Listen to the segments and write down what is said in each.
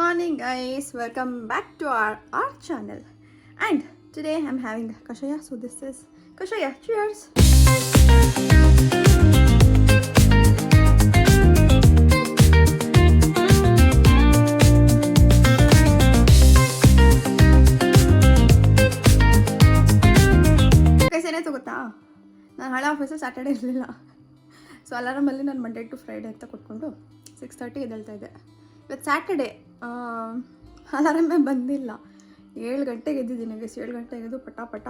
morning guys, welcome back to our channel. And today I'm having kashaya, so this is kashaya. Cheers. Guys, ಏನಾಯ್ತು ಗೊತ್ತಾ, ನಾನು ಹಳೆ ಆಫೀಸಲ್ಲಿ Saturday ಇರಲಿಲ್ಲ. So ಅಲಾರಾಮಲ್ಲಿ ನಾನು ಮಂಡೇ ಟು ಫ್ರೈಡೇ ಅಂತ ಕೊಟ್ಕೊಂಡು 6:30 ಎದ್ದೇಳ್ತಾ ಇದ್ದೆ. ಇವತ್ತು ಸ್ಯಾಟರ್ಡೇ, ಅಲಾರಮೇ ಬಂದಿಲ್ಲ. 7 ಗಂಟೆಗೆ ಎದ್ದಿದ್ದೀನಿ ಗೈಸ್. 7 ಗಂಟೆಗೆ ಎದ್ದು ಪಟ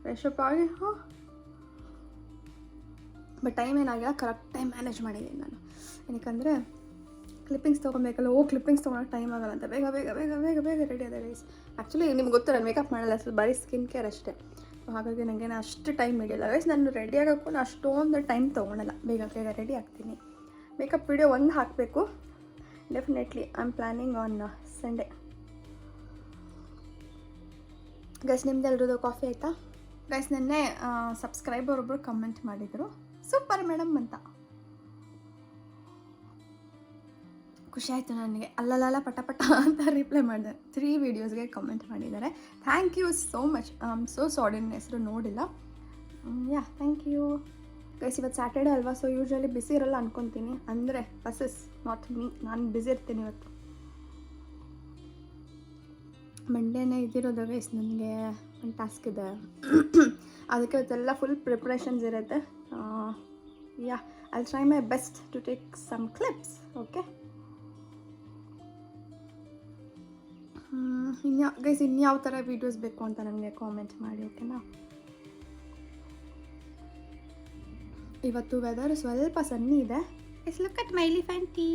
ಫ್ರೆಶಪ್ ಆಗಿ ಬಟ್ ಟೈಮ್ ಏನಾಗಿಲ್ಲ, ಕರೆಕ್ಟ್ ಟೈಮ್ ಮ್ಯಾನೇಜ್ ಮಾಡಿದ್ದೀನಿ ನಾನು. ಏನಕ್ಕಂದರೆ ಕ್ಲಿಪ್ಪಿಂಗ್ಸ್ ತೊಗೊಬೇಕಲ್ಲ, ಕ್ಲಿಪ್ಪಿಂಗ್ಸ್ ತೊಗೊಳಕ್ಕೆ ಟೈಮ್ ಆಗಲ್ಲ ಅಂತ ಬೇಗ ಬೇಗ ಬೇಗ ಬೇಗ ಬೇಗ ರೆಡಿ ಅದೇ ಗೈಸ್. ಆ್ಯಕ್ಚುಲಿ ನಿಮ್ಗೆ ಗೊತ್ತು, ನಾನು ಮೇಕಪ್ ಮಾಡಲ್ಲ, ಅಸಲು ಬರೀ ಸ್ಕಿನ್ ಕೇರ್ ಅಷ್ಟೇ. ಹಾಗಾಗಿ ನನಗೇನು ಅಷ್ಟು ಟೈಮ್ ಹಿಡಿಯಲ್ಲ ಗೈಸ್. ನಾನು ರೆಡಿ ಆಗೋಕ್ಕೂ ಅಷ್ಟೊಂದು ಟೈಮ್ ತೊಗೊಳಲ್ಲ, ಬೇಗ ಬೇಗ ರೆಡಿ ಆಗ್ತೀನಿ. ಮೇಕಪ್ ವಿಡಿಯೋ ಒಂದು ಹಾಕಬೇಕು definitely. I am planning on Sunday. Guys, ನಿಮ್ದೆಲ್ರದ್ದು ಕಾಫಿ ಆಯಿತಾ ಗೈಸ್? ನೆನ್ನೆ ಸಬ್ಸ್ಕ್ರೈಬರ್ ಒಬ್ಬರು ಕಮೆಂಟ್ ಮಾಡಿದರು, ಸೂಪರ್ ಮೇಡಮ್ ಅಂತ. ಖುಷಿ ಆಯಿತು ನನಗೆ. ಅಲ್ಲಲ್ಲ ಪಟ ಅಂತ ರಿಪ್ಲೈ ಮಾಡಿದೆ. 3 ವೀಡಿಯೋಸ್ಗೆ ಕಮೆಂಟ್ ಮಾಡಿದ್ದಾರೆ. Thank you so much. I am so sorry, ನನ್ನ ಹೆಸರು ನೋಡಿಲ್ಲ. Yeah, thank you guys. ಇವತ್ತು ಸ್ಯಾಟರ್ಡೇ ಅಲ್ವಾ, ಸೊ ಯೂಶ್ವಲಿ ಬಿಸಿ ಇರಲ್ಲ ಅನ್ಕೊತೀನಿ. ಅಂದರೆ ಬಸ್ಸಸ್ ನಾಟ್ ಮೀ, ನಾನು ಬ್ಯುಸಿ ಇರ್ತೀನಿ ಇವತ್ತು. ಮಂಡೇನೇ ಇದ್ದಿರೋದು ಗೈಸ್, ನನಗೆ ಒಂದು ಟಾಸ್ಕ್ ಇದೆ. ಅದಕ್ಕೆ ಇವತ್ತೆಲ್ಲ ಫುಲ್ ಪ್ರಿಪ್ರೇಷನ್ಸ್ ಇರುತ್ತೆ. Yeah, I try my best to take some clips. Okay guys, ಇನ್ಯಾವ ಥರ ವೀಡಿಯೋಸ್ ಬೇಕು ಅಂತ ನನಗೆ ಕಾಮೆಂಟ್ ಮಾಡಿ, ಓಕೆನಾ? ಇವತ್ತು ವೆದರ್ ಸ್ವಲ್ಪ ಸನ್ನಿ ಇದೆ. ಇಟ್ಸ್ ಲುಕ್ ಅಟ್ ಮೈ ಎಲಿಫೆಂಟಿ.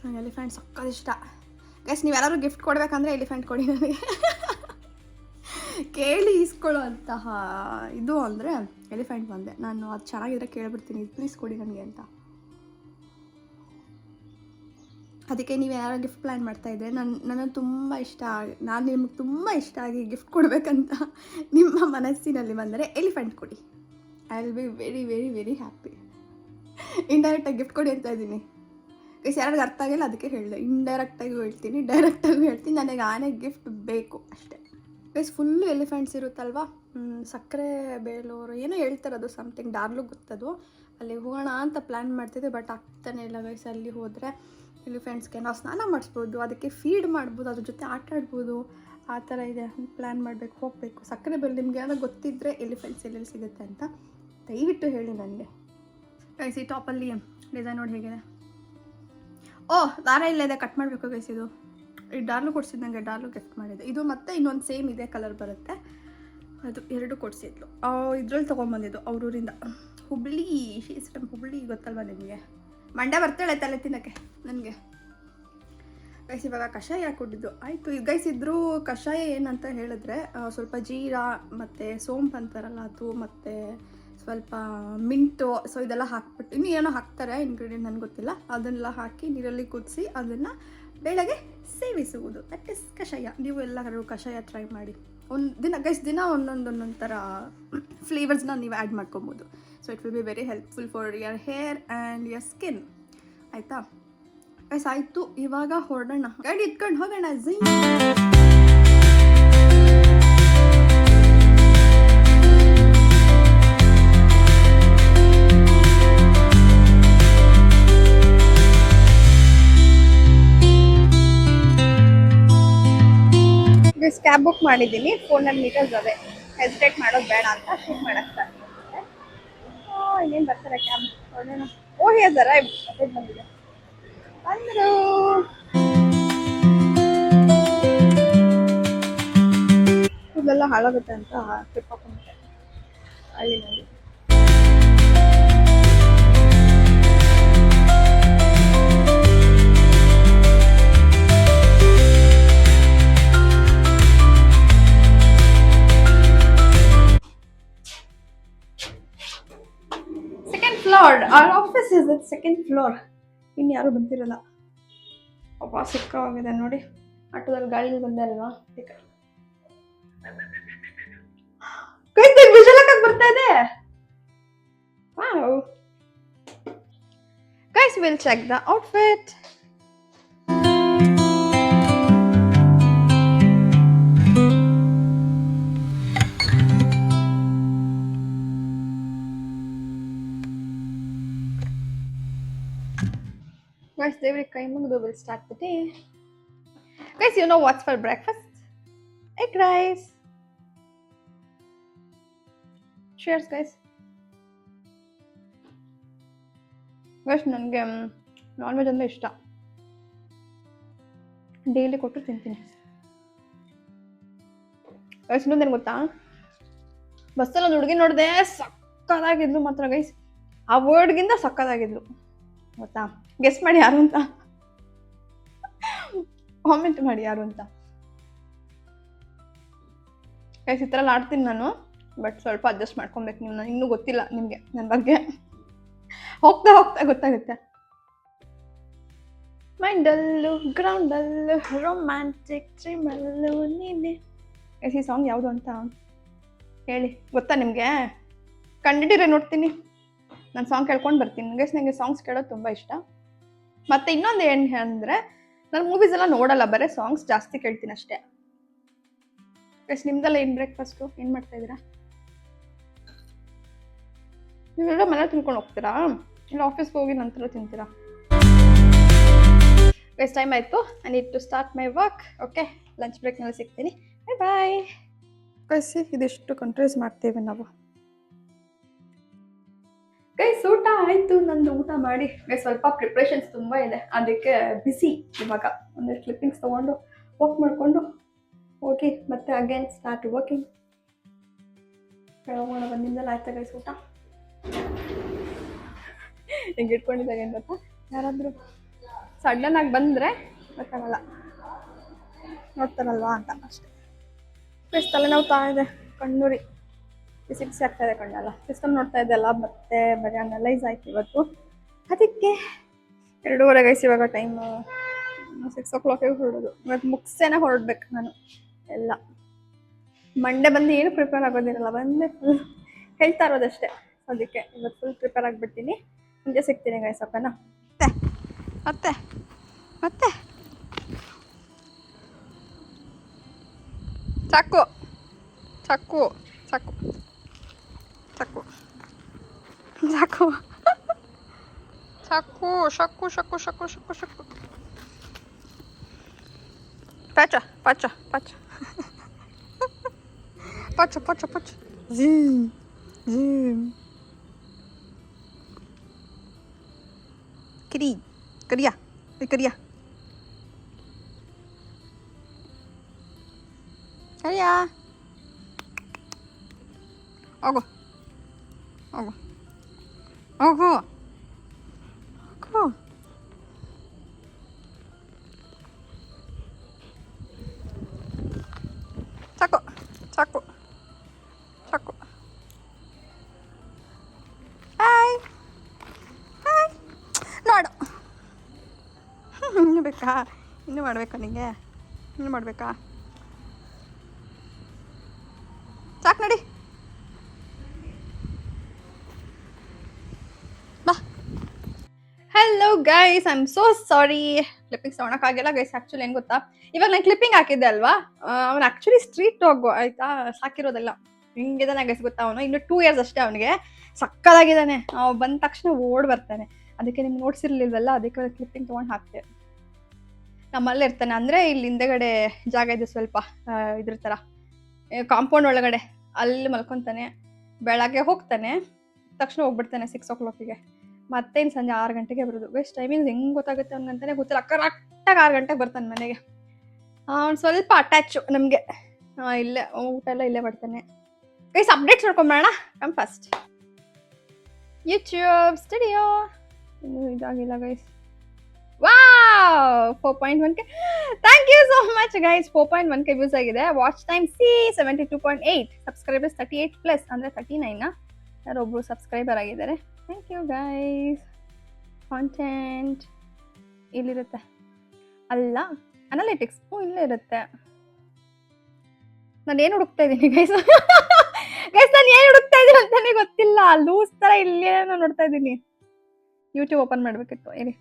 ನನಗೆ ಎಲಿಫೆಂಟ್ ಸಕ್ಕತ್ ಇಷ್ಟ ಗೈಸ್. ನೀವು ಯಾರಾದ್ರು ಗಿಫ್ಟ್ ಕೊಡಬೇಕಂದ್ರೆ ಎಲಿಫೆಂಟ್ ಕೊಡಿ ನನಗೆ. ಕೇಳಿ ಇಸ್ಕೊಳ್ಳೋ ಅಂತಹ ಇದು ಅಂದರೆ ಎಲಿಫೆಂಟ್ ಬಂದೆ. ನಾನು ಅದು ಚೆನ್ನಾಗಿದ್ರೆ ಕೇಳಿಬಿಡ್ತೀನಿ, ಪ್ಲೀಸ್ ಕೊಡಿ ನನಗೆ ಅಂತ. ಅದಕ್ಕೆ ನೀವು ಯಾರು ಗಿಫ್ಟ್ ಪ್ಲ್ಯಾನ್ ಮಾಡ್ತಾಯಿದ್ರೆ ನನಗೆ ತುಂಬ ಇಷ್ಟ, ನಾನು ನಿಮ್ಗೆ ತುಂಬ ಇಷ್ಟ ಆಗಿ ಗಿಫ್ಟ್ ಕೊಡಬೇಕಂತ ನಿಮ್ಮ ಮನಸ್ಸಿನಲ್ಲಿ ಬಂದರೆ ಎಲಿಫೆಂಟ್ ಕೊಡಿ. I will be very very very happy. ಇಂಡೈರೆಕ್ಟಾಗಿ ಗಿಫ್ಟ್ ಕೊಡಿ ಅಂತ ಇದ್ದೀನಿ ಗೈಸ್. ಯಾರಿಗೆ ಅರ್ಥ ಆಗಿಲ್ಲ ಅದಕ್ಕೆ ಹೇಳಿದೆ. ಇಂಡೈರೆಕ್ಟಾಗಿ ಹೇಳ್ತೀನಿ, ಡೈರೆಕ್ಟಾಗಿ ಹೇಳ್ತೀನಿ. ನನಗೆ ಆನೆ ಗಿಫ್ಟ್ ಬೇಕು ಅಷ್ಟೇ ಗೈಸ್. ಫುಲ್ಲು ಎಲಿಫೆಂಟ್ಸ್ ಇರುತ್ತಲ್ವ, ಸಕ್ಕರೆ ಬೇಲೂರು ಏನೋ ಹೇಳ್ತಾರೆ, ಅದು ಸಮಥಿಂಗ್ ಡಾರ್ಲು ಗೊತ್ತದು. ಅಲ್ಲಿ ಹೋಗೋಣ ಅಂತ ಪ್ಲ್ಯಾನ್ ಮಾಡ್ತಿದ್ದೆ, ಬಟ್ ಆಗ್ತಾನೆ ಇಲ್ಲ ಗೈಸ್. ಅಲ್ಲಿ ಹೋದರೆ ಎಲಿಫೆಂಟ್ಸ್ಗೆ ನಾವು ಸ್ನಾನ ಮಾಡಿಸ್ಬೋದು, ಅದಕ್ಕೆ ಫೀಡ್ ಮಾಡ್ಬೋದು, ಅದ್ರ ಜೊತೆ ಆಟ ಆಡ್ಬೋದು. ಆ ಥರ ಇದೆ. ಪ್ಲ್ಯಾನ್ ಮಾಡಬೇಕು, ಹೋಗಬೇಕು. ಸಕ್ಕರೆ ಬೇಲ್ ನಿಮ್ಗೆ ಯಾರೋ ಗೊತ್ತಿದ್ದರೆ ಎಲಿಫೆಂಟ್ಸ್ ಎಲ್ಲೆಲ್ಲಿ ಸಿಗುತ್ತೆ ಅಂತ ದಯವಿಟ್ಟು ಹೇಳಿ ನನಗೆ ಗೈಸ್. ಈ ಟಾಪಲ್ಲಿ ಡಿಸೈನ್ ನೋಡಿ ಹೇಗಿದೆ. ದಾರ ಇಲ್ಲದೆ ಕಟ್ ಮಾಡಬೇಕು ಗೈಸ್. ಇದು ಈ ಡಾರ್ಲು ಕೊಡ್ಸಿದ್ದು, ನನಗೆ ಡಾರ್ಲು ಗಿಫ್ಟ್ ಮಾಡಿದೆ. ಇದು ಮತ್ತು ಇನ್ನೊಂದು ಸೇಮ್ ಇದೆ ಕಲರ್ ಬರುತ್ತೆ, ಅದು 2 ಕೊಡಿಸಿದ್ಲು. ಇದ್ರಲ್ಲಿ ತೊಗೊಂಬಂದಿದ್ದು ಅವ್ರೂರಿಂದ, ಹುಬ್ಳಿ. ಶೀಸ್ಟಮ್ ಹುಬ್ಳಿ ಗೊತ್ತಲ್ವ ನಿಮಗೆ? ಮಂಡ್ಯ ಬರ್ತಾಳೆ ತಲೆ ತಿನ್ನೋಕ್ಕೆ ನನಗೆ ಗೈಸ್. ಇವಾಗ ಕಷಾಯ ಕೊಟ್ಟಿದ್ದು ಆಯಿತು ಗೈಸ್. ಇದ್ರೂ ಕಷಾಯ ಏನಂತ ಹೇಳಿದ್ರೆ ಸ್ವಲ್ಪ ಜೀರಾ ಮತ್ತು ಸೋಂಪು ಅಂತಾರಲ್ಲ ಅದು, ಮತ್ತು ಸ್ವಲ್ಪ ಮಿಂಟು, ಸೊ ಇದೆಲ್ಲ ಹಾಕ್ಬಿಟ್ಟು ಇನ್ನೂ ಏನೋ ಹಾಕ್ತಾರೆ ಇಂಗ್ರೀಡಿಯೆಂಟ್, ನನಗೆ ಗೊತ್ತಿಲ್ಲ. ಅದನ್ನೆಲ್ಲ ಹಾಕಿ ನೀರಲ್ಲಿ ಕುದಿಸಿ ಅದನ್ನು ಬೆಳಗ್ಗೆ ಸೇವಿಸುವುದು, ದಟ್ ಇಸ್ ಕಷಾಯ. ನೀವು ಎಲ್ಲರೂ ಕಷಾಯ ಟ್ರೈ ಮಾಡಿ. ಒಂದು ದಿನ ಗೈಸ್, ದಿನ ಒಂದೊಂದು ಥರ ಫ್ಲೇವರ್ಸ್ನ ನೀವು ಆ್ಯಡ್ ಮಾಡ್ಕೊಬೋದು. So it will be very helpful for your hair and your skin. ಆಯಿತಾ ಗೈಸ್? ಆಯಿತು, ಇವಾಗ ಹೊರಡೋಣ. ಗಾಡಿ ಇಟ್ಕೊಂಡು ಹೋಗೋಣ. ಝೀ ಗೈಸ್, ಕ್ಯಾಬ್ ಬುಕ್ ಮಾಡಿದ್ದೀನಿ. ಫೋನಲ್ಲಿ ಮೀಟರ್ಸ್ ಅದೇ, ಹೆಸಿಟೇಟ್ ಮಾಡೋದು ಬೇಡ ಅಂತ ಶೂಟ್ ಮಾಡಕ್ಕೆ. ಇನ್ನೇನು ಬರ್ತಾರೆ ಕ್ಯಾಬ್, ಹೊರಡೋಣ. ಹೇಳಿದಾರ ಬಂದಿದೆ ಅಂದರು. ಕೂದಲೆಲ್ಲ ಹಾಳಾಗುತ್ತೆ ಅಂತ ಟ್ರಿಪ್ ಹಾಕೊಂಡ್ಬಿಟ್ಟೆ ಹಳ್ಳಿನಲ್ಲಿ. Our office is at 2nd floor. ಇನ್ನು ಯಾರು ಬಂದಿರಲ್ಲ. ಅಪ್ಪ ಸಿಕ್ಕಾಗಿದೆ ನೋಡಿ. ಆಟೋದಲ್ಲಿ ಗಾಳಿಲಿ ಬಂದೆ ಅಲ್ವಾ, ವಿಜಯಲಕ್ಕಾಗಿ ಬರ್ತಾ ಇದೆ. Wow Guys, we'll check the outfit. Guys, Devri Kai Mugdu will start the day. Guys, you know what's for breakfast? Egg rice. Cheers, guys. Guys, ನನಗೆ ನಾನ್ ವೆಜ್ ಅಂದರೆ ಇಷ್ಟ. ಡೈಲಿ ಕೊಟ್ಟು ತಿಂತೀನಿ. ಗೈಸ್ ಇನ್ನೊಂದೇನು ಗೊತ್ತಾ, ಬಸ್ಸಲ್ಲಿ ಒಂದು ಹುಡುಗಿ ನೋಡಿದೆ, ಸಕ್ಕತ್ತಾಗಿದ್ಲು ಮಾತ್ರ ಗೈಸ್. ಆ ವರ್ಡ್ಗಿಂತ ಸಕ್ಕತ್ತಾಗಿದ್ಲು ಗೊತ್ತಾ. ಗೆಸ್ ಮಾಡಿ ಯಾರು ಅಂತ, ಕಾಮೆಂಟ್ ಮಾಡಿ ಯಾರು ಅಂತ. ಗೈಸ್ ಈ ಥರ ಆಡ್ತೀನಿ ನಾನು, ಬಟ್ ಸ್ವಲ್ಪ ಅಡ್ಜಸ್ಟ್ ಮಾಡ್ಕೊಬೇಕು ನೀವು. ನಾನು ಇನ್ನೂ ಗೊತ್ತಿಲ್ಲ ನಿಮಗೆ ನನ್ನ ಬಗ್ಗೆ, ಹೋಗ್ತಾ ಹೋಗ್ತಾ ಗೊತ್ತಾಗುತ್ತೆ. ಮೈಂಡಲ್ಲು ಗ್ರೌಂಡಲ್ಲು ರೊಮ್ಯಾಂಟಿಕ್ ಟ್ರಿಮಲ್ಲು ನೀನೆ. ಈ ಸಾಂಗ್ ಯಾವುದು ಅಂತ ಹೇಳಿ, ಗೊತ್ತಾ ನಿಮಗೆ? ಕಂಡಿಡಿರೆ ನೋಡ್ತೀನಿ, ನಾನು ಸಾಂಗ್ ಕೇಳ್ಕೊಂಡು ಬರ್ತೀನಿ. ಗೈಸ್ ನನಗೆ ಸಾಂಗ್ಸ್ ಕೇಳೋದು ತುಂಬ ಇಷ್ಟ. ಮತ್ತು ಇನ್ನೊಂದು ಏನು ಅಂದರೆ, ನಾನು ಮೂವೀಸ್ ಎಲ್ಲ ನೋಡಲ್ಲ, ಬರೀ ಸಾಂಗ್ಸ್ ಜಾಸ್ತಿ ಕೇಳ್ತೀನಿ ಅಷ್ಟೇ. ಗೈಸ್ ನಿಮ್ದೆಲ್ಲ ಏನು ಬ್ರೇಕ್ಫಾಸ್ಟು, ಏನು ಮಾಡ್ತಾಯಿದ್ದೀರಾ? ನೀವೆಲ್ಲ ಮನೇಲಿ ತಿನ್ಕೊಂಡು ಹೋಗ್ತೀರಾ, ಇಲ್ಲ ಆಫೀಸ್ಗೆ ಹೋಗಿ ನಂತರ ತಿಂತೀರಾ? ಗೈಸ್ ಟೈಮ್ ಆಯಿತು, I need to start my work. Okay, lunch ಬ್ರೇಕ್ನಲ್ಲಿ ಸಿಗ್ತೀನಿ. ಬಾಯ್ ಬಾಯ್. ಗೈಸ್ ಇದಿಷ್ಟು ಕಂಟ್ರೋಲ್ಸ್ ಮಾಡ್ತೇವೆ ನಾವು. ಗೈಸ್ ಊಟ ಆಯಿತು, ನಂದು ಊಟ ಮಾಡಿ. ಗೈಸ್ ಸ್ವಲ್ಪ ಪ್ರಿಪ್ರೇಷನ್ಸ್ ತುಂಬ ಇದೆ, ಅದಕ್ಕೆ ಬಿಸಿ ಇವಾಗ. ಒಂದೆರಡು ಕ್ಲಿಪ್ಪಿಂಗ್ಸ್ ತೊಗೊಂಡು ವರ್ಕ್ ಮಾಡಿಕೊಂಡು ಹೋಗಿ ಮತ್ತೆ ಅಗೇನ್ ಸ್ಟಾರ್ಟ್ ವರ್ಕಿಂಗ್. ಹೋಗೋಣ ಬಂದಿಂದೆಲ್ಲ ಆಯ್ತಾ ಗೈಸ್ ಊಟ? ಹಿಂಗೆ ಇಟ್ಕೊಂಡಿದ್ದಾಗ ಏನು ಗೊತ್ತಾ, ಯಾರಾದರೂ ಸಡನ್ ಆಗಿ ಬಂದರೆ ಗೊತ್ತಾಗಲ್ಲ, ನೋಡ್ತಾರಲ್ವಾ ಅಂತ ಅಷ್ಟೇ. ಗೈಸ್ ತಲೆನೋವು ಇದೆ, ಕಣ್ಣುರಿ ಬಿಸಿ ಬಿಸಿ ಆಗ್ತಾಯಿದೆ ಕಣ್ಣೆಲ್ಲ. ಸಿಸ್ಟಮ್ ನೋಡ್ತಾ ಇದ್ದೆಲ್ಲ ಮತ್ತೆ ಬರೀ ಅನಲೈಸ್ ಆಯ್ತು ಇವತ್ತು, ಅದಕ್ಕೆ 2:30 ಗೈಸ್ ಇವಾಗ ಟೈಮು. 6 o'clock ಹೊರಡೋದು. ಇವತ್ತು ಮುಗಿಸೇನೆ ಹೊರಡ್ಬೇಕು ನಾನು ಎಲ್ಲ. ಮಂಡೇ ಬಂದು ಏನು ಪ್ರಿಪೇರ್ ಆಗೋದಿರಲ್ಲ, ಬಂದೆ ಫುಲ್ ಹೇಳ್ತಾ ಇರೋದಷ್ಟೇ. ಅದಕ್ಕೆ ಇವತ್ತು ಫುಲ್ ಪ್ರಿಪೇರ್ ಆಗಿಬಿಡ್ತೀನಿ. ಮುಂದೆ ಸಿಗ್ತೀನಿ ಗೈಸ್, ಓಕೆನಾ? ಮತ್ತೆ ಮತ್ತೆ ಚಾಕು ಚಾಕು ಚಾಕು ಚಾಕು ಚಾಕು ಚಾಕು ಶಕ್ಕು ಶಕ್ಕು ಶಕ್ಕು ಶಕ್ಕು ಶಕ್ಕು ಪಚ್ಚ ಪಚ್ಚ ಪಚ್ಚ ಪಚ್ಚ ಪಚ್ಚ ಪಚ್ಚ ಝೀಮ್ ಝೀಮ್ ಕಿರಿ ಕರಿಯಾ ಕರಿಯಾ ಕರಿಯಾ ಹೋಗು ಹೋಗು ಹೋಗು ಹೋಗು. ಸಾಕು ಸಾಕು ಸಾಕು. Hi hi. ನೋಡು, ಇನ್ನೂ ಬೇಕಾ? ಇನ್ನೂ ಮಾಡಬೇಕಾ ನಿನಗೆ? ಇನ್ನೂ ಮಾಡಬೇಕಾ? ಸಾಕು ನಡಿ. ಬಾ. Hello guys, I am so sorry, clippings ತೊಗೊಳಕ್ಕಾಗಿಲ್ಲ ಗೈಸ್. ಆ್ಯಕ್ಚುಲಿ ಏನು ಗೊತ್ತಾ, ಇವಾಗ ನಾನು ಕ್ಲಿಪ್ಪಿಂಗ್ ಹಾಕಿದ್ದೆ ಅಲ್ವಾ, ಅವನು ಆ್ಯಕ್ಚುಲಿ ಸ್ಟ್ರೀಟ್ ಡಾಗು ಆಯಿತಾ, ಸಾಕಿರೋದಲ್ಲ. ಹಿಂಗಿದಾನೆ ಗೈಸ್ ಗೊತ್ತಾ, ಅವನು ಇನ್ನು 2 years ಅಷ್ಟೇ ಅವನಿಗೆ. ಸಕ್ಕದಾಗಿದ್ದಾನೆ, ಬಂದ ತಕ್ಷಣ ಓಡ್ ಬರ್ತಾನೆ. ಅದಕ್ಕೆ ನಿಮ್ಗೆ ನೋಡ್ಸಿರ್ಲಿಲ್ವಲ್ಲ, ಅದಕ್ಕೆ ಕ್ಲಿಪ್ಪಿಂಗ್ ತೊಗೊಂಡು ಹಾಕ್ತೆ. ನಮ್ಮಲ್ಲೇ ಇರ್ತಾನೆ, ಅಂದರೆ ಇಲ್ಲಿ ಹಿಂದೆಗಡೆ ಜಾಗ ಇದೆ ಸ್ವಲ್ಪ, ಇದ್ರ ಥರ ಕಾಂಪೌಂಡ್ ಒಳಗಡೆ, ಅಲ್ಲಿ ಮಲ್ಕೊತಾನೆ. ಬೆಳಗ್ಗೆ ಹೋಗ್ತಾನೆ, ತಕ್ಷಣ ಹೋಗ್ಬಿಡ್ತಾನೆ 6 o'clock. ಮತ್ತೆ ಇನ್ನು ಸಂಜೆ 6 ಗಂಟೆಗೆ ಬರೋದು. ವೇಸ್ಟ್ ಟೈಮಿಂಗ್ಸ್ ಹೆಂಗೆ ಗೊತ್ತಾಗುತ್ತೆ ಅವ್ನಿಗಂತಾನೆ ಗೊತ್ತಿಲ್ಲ. ಕರೆಕ್ಟಾಗಿ 6 ಗಂಟೆಗೆ ಬರ್ತಾನೆ ಮನೆಗೆ. ಅವ್ನು ಸ್ವಲ್ಪ ಅಟ್ಯಾಚು ನಮಗೆ. ಇಲ್ಲೇ ಊಟ ಎಲ್ಲ ಇಲ್ಲೇ ಮಾಡ್ತಾನೆ ಗೈಸ್. ಅಪ್ಡೇಟ್ಸ್ ನೋಡ್ಕೊಂಬರೋಣ. Come first YouTube studio. ಇನ್ನೂ ಇದಾಗಿಲ್ಲ guys. Wow, 4.1K. Thank you so much guys. 4.1K views ಆಗಿದೆ. Watch time 72.8. ಸಬ್ಸ್ಕ್ರೈಬರ್ಸ್ 38+, ಅಂದರೆ 39. ಯಾರೊಬ್ಬರು ಸಬ್ಸ್ಕ್ರೈಬರ್ ಆಗಿದ್ದಾರೆ. Thank you guys. ಕಾಂಟೆಂಟ್ ಇಲ್ಲಿರುತ್ತೆ ಅಲ್ಲ, ಅನಾಲಿಟಿಕ್ಸ್ ಇಲ್ಲೇ ಇರುತ್ತೆ. ನಾನು ಏನು ಹುಡುಕ್ತಾ ಇದ್ದೀನಿ ಗೈಸ್? ಗೈಸ್ ನಾನು ಏನು ಹುಡುಕ್ತಾ ಇದ್ದೀನಿ ಅಂತಾನೆ ಗೊತ್ತಿಲ್ಲ. ಲೂಸ್ ಥರ ಇಲ್ಲೇ ನಾನು ನೋಡ್ತಾ ಇದ್ದೀನಿ. ಯೂಟ್ಯೂಬ್ ಓಪನ್ ಮಾಡಬೇಕಿತ್ತು. ಇರಿ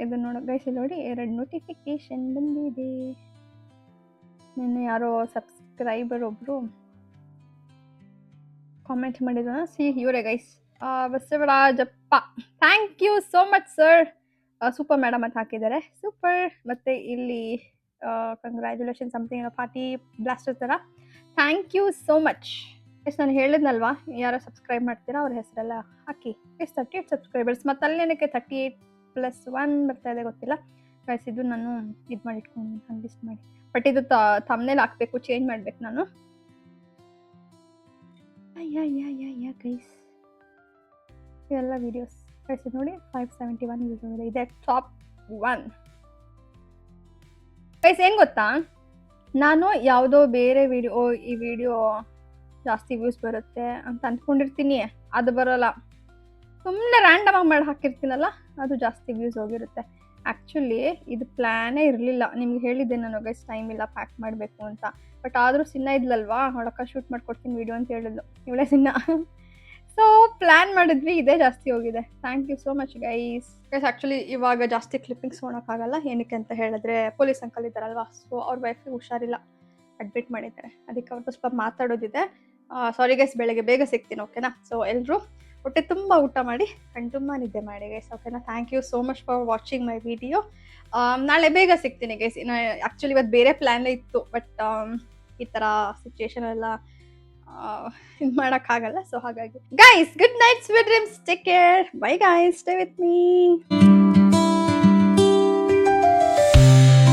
ಇದನ್ನ ನೋಡೋ ಗೈಸ್, ಇಲ್ಲಿ ನೋಡಿ 2 ನೋಟಿಫಿಕೇಶನ್ ಬಂದಿದೆ. ನಿನ್ನೆ ಯಾರೋ ಸಬ್ಸ್ಕ್ರೈಬರ್ ಒಬ್ಬರು ಕಾಮೆಂಟ್ ಮಾಡಿದ, ಸಿ ಇವರೇ guys, Basavarajappa, thank you so much sir, super madam ಅಂತ ಹಾಕಿದ್ದಾರೆ, ಸೂಪರ್. ಮತ್ತು ಇಲ್ಲಿ ಕಂಗ್ರ್ಯಾಚುಲೇಷನ್ ಸಮಥಿಂಗ್ ಪಾರ್ಟಿ ಬ್ಲಾಸ್ಟರ್ ಥರ, thank you so much. Yes ನಾನು ಹೇಳಿದ್ನಲ್ವಾ, ಯಾರೋ ಸಬ್ಸ್ಕ್ರೈಬ್ ಮಾಡ್ತೀರಾ ಅವ್ರ ಹೆಸರೆಲ್ಲ ಹಾಕಿ. ಎಸ್ 38 ಸಬ್ಸ್ಕ್ರೈಬರ್ಸ್, ಮತ್ತು ಅಲ್ಲೇನಕ್ಕೆ 38+1 ಬರ್ತಾ ಇದೆ ಗೊತ್ತಿಲ್ಲ ಗೈಸ್. ಇದು ನಾನು ಇದು ಮಾಡಿ ಇಟ್ಕೊಂಡು ಹಂಗೆ ಲಿಸ್ಟ್ ಮಾಡಿ, ಬಟ್ ಇದು ಥಂಬ್ನೇಲ್ ಹಾಕಬೇಕು, ಚೇಂಜ್ ಮಾಡ್ಬೇಕು ನಾನು. ಅಯ್ಯ ಗೈಸ್, ಇದೆಲ್ಲ ವೀಡಿಯೋಸ್ ಗೈಸ್. ಇದು ನೋಡಿ 571 ವ್ಯೂಸ್ ಇದೆ, ಇದೆ ಟಾಪ್ 1 ಗೈಸ್. ಏನು ಗೊತ್ತಾ, ನಾನು ಯಾವುದೋ ಬೇರೆ ವಿಡಿಯೋ, ಈ ವಿಡಿಯೋ ಜಾಸ್ತಿ ವ್ಯೂಸ್ ಬರುತ್ತೆ ಅಂತ ಅಂದ್ಕೊಂಡಿರ್ತೀನಿ, ಅದು ಬರೋಲ್ಲ. ಸುಮ್ಮನೆ ರ್ಯಾಂಡಮ್ ಆಗಿ ಮಾಡಿ ಹಾಕಿರ್ತೀನಲ್ಲ, ಅದು ಜಾಸ್ತಿ ವ್ಯೂಸ್ ಹೋಗಿರುತ್ತೆ. ಆ್ಯಕ್ಚುಲಿ ಇದು ಪ್ಲ್ಯಾನೇ ಇರಲಿಲ್ಲ, ನಿಮ್ಗೆ ಹೇಳಿದ್ದೆ ನಾನು ಗೈಸ್, ಟೈಮ್ ಇಲ್ಲ ಪ್ಯಾಕ್ ಮಾಡಬೇಕು ಅಂತ. ಬಟ್ ಆದರೂ ಸಿನ್ನ ಇದ್ಲಲ್ವಾ, ಅವಳಕ್ಕ ಶೂಟ್ ಮಾಡ್ಕೊಡ್ತೀನಿ ವಿಡಿಯೋ ಅಂತ ಹೇಳಿದ್ಲು, ಇವಳೇ ಸಿನ್ನ. ಸೊ ಪ್ಲ್ಯಾನ್ ಮಾಡಿದ್ವಿ, ಇದೇ ಜಾಸ್ತಿ ಹೋಗಿದೆ. Thank you so much guys. Actually ಇವಾಗ ಜಾಸ್ತಿ ಕ್ಲಿಪ್ಪಿಂಗ್ಸ್ ನೋಡೋಕ್ಕಾಗಲ್ಲ, ಏನಕ್ಕೆ ಅಂತ ಹೇಳಿದ್ರೆ ಪೊಲೀಸ್ ಅಂಕಲ್ ಇದ್ದಾರಲ್ವಾ, ಸೊ ಅವ್ರ ವೈಫಿಗೆ ಹುಷಾರಿಲ್ಲ, ಅಡ್ಮಿಟ್ ಮಾಡಿದ್ದಾರೆ, ಅದಕ್ಕೆ ಅವ್ರದ್ದು ಸ್ವಲ್ಪ ಮಾತಾಡೋದಿದೆ. ಸಾರಿ ಗೈಸ್, ಬೆಳಗ್ಗೆ ಬೇಗ ಸಿಗ್ತೀನಿ, ಓಕೆನಾ? ಸೊ ಎಲ್ಲರೂ ಹೊಟ್ಟೆ ತುಂಬ ಊಟ ಮಾಡಿ, ಕಣ್ ತುಂಬ ನಿದ್ದೆ ಮಾಡಿ ಗೈಸ್, ಓಕೆನಾ? Thank you so much for watching my video. ನಾಳೆ ಬೇಗ ಸಿಗ್ತೀನಿ ಗೈಸ್. ಆ್ಯಕ್ಚುಲಿ ಇವತ್ತು ಬೇರೆ ಪ್ಲ್ಯಾನೇ ಇತ್ತು, ಬಟ್ ಈ ಥರ ಸಿಚುವೇಶನ್ ಎಲ್ಲ ಇದು ಮಾಡೋಕ್ಕಾಗಲ್ಲ. ಸೊ ಹಾಗಾಗಿ guys, good night, sweet dreams, take care, bye guys, stay with me.